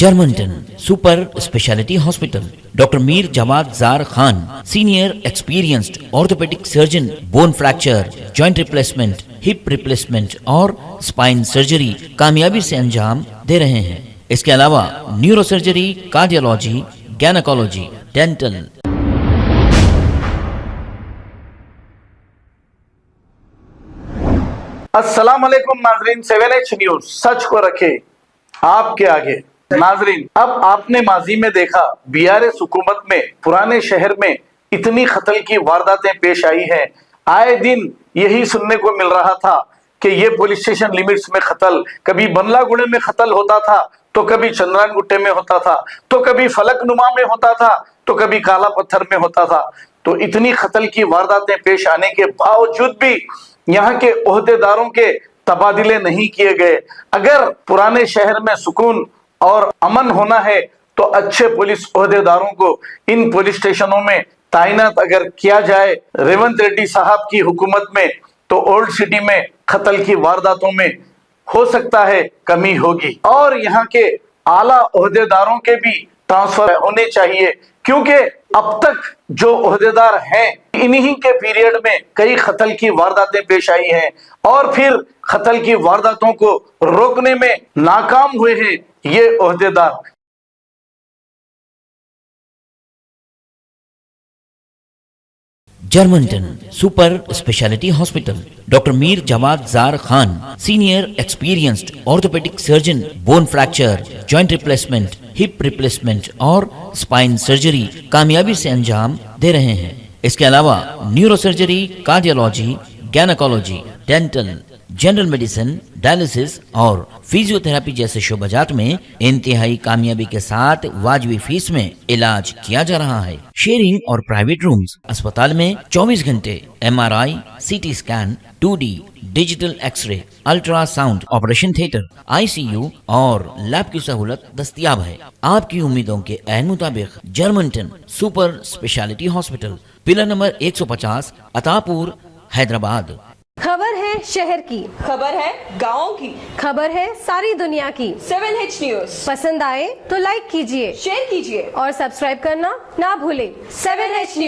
Germanton super speciality hospital, doctor Mir Jawad jar Khan, senior experienced orthopaedic surgeon, bone fracture, joint replacement, hip replacement और spine surgery कामयाबी से अंजाम दे रहे हैं। इसके अलावा neuro surgery, cardiology, gynaecology, dental. अस्सलाम वालेकुम नाजरीन, 7H न्यूज सच को रखे आपके आगे। नाजरीन, अब आपने माजी में देखा बीआरएस हुकूमत में पुराने शहर में इतनी कत्ल की वारदातें पेश आई हैं। आए दिन यही सुनने को मिल रहा था कि ये पुलिस स्टेशन लिमिट्स में कत्ल, कभी बंगलागुड़े में कत्ल होता था, तो कभी चंद्रान गुट्टे में होता था, तो कभी फलकनुमा में होता था, तो कभी काला पत्थर में होता था। तो इतनी कत्ल की वारदातें पेश आने के बावजूद भी यहाँ के ओहदेदारों के तबादले नहीं किए गए। अगर पुराने शहर में सुकून और अमन होना है तो अच्छे पुलिस ओहदेदारों को इन पुलिस स्टेशनों में तैनात अगर किया जाए रेवंत रेड्डी साहब की हुकूमत में, तो ओल्ड सिटी में कत्ल की वारदातों में हो सकता है कमी होगी। और यहाँ के आला ओहदेदारों के भी ट्रांसफर होने चाहिए, क्योंकि अब तक जो ओहदेदार हैं इन्हीं के पीरियड में कई कत्ल की वारदातें पेश आई हैं और फिर कत्ल की वारदातों को रोकने में नाकाम हुए हैं ये ओहदेदार। जर्मनटन super speciality hospital, doctor Mir Jawad jar Khan, senior experienced orthopaedic surgeon, bone fracture, joint replacement, hip replacement और स्पाइन सर्जरी कामयाबी से अंजाम दे रहे हैं। इसके अलावा neuro surgery, cardiology, gynaecology, dental, general medicine, dialysis और फिजियोथेरेपी जैसे शोबाजात में इंतहाई कामयाबी के साथ वाजिबी फीस में इलाज किया जा रहा है। शेयरिंग और प्राइवेट रूम्स, अस्पताल में 24 घंटे MRI, CT scan, 2D digital x ray, ultrasound, operation theatre, ICU और लैब की सहूलत दस्तयाब है। आपकी उम्मीदों के ऐन मुताबिक Germanten super speciality hospital, pillar number 150, Attapur, Hyderabad. खबर है शहर की, खबर है गाँव की, खबर है सारी दुनिया की। 7H न्यूज पसंद आए तो लाइक कीजिए, शेयर कीजिए और सब्सक्राइब करना ना भूलें। 7H news.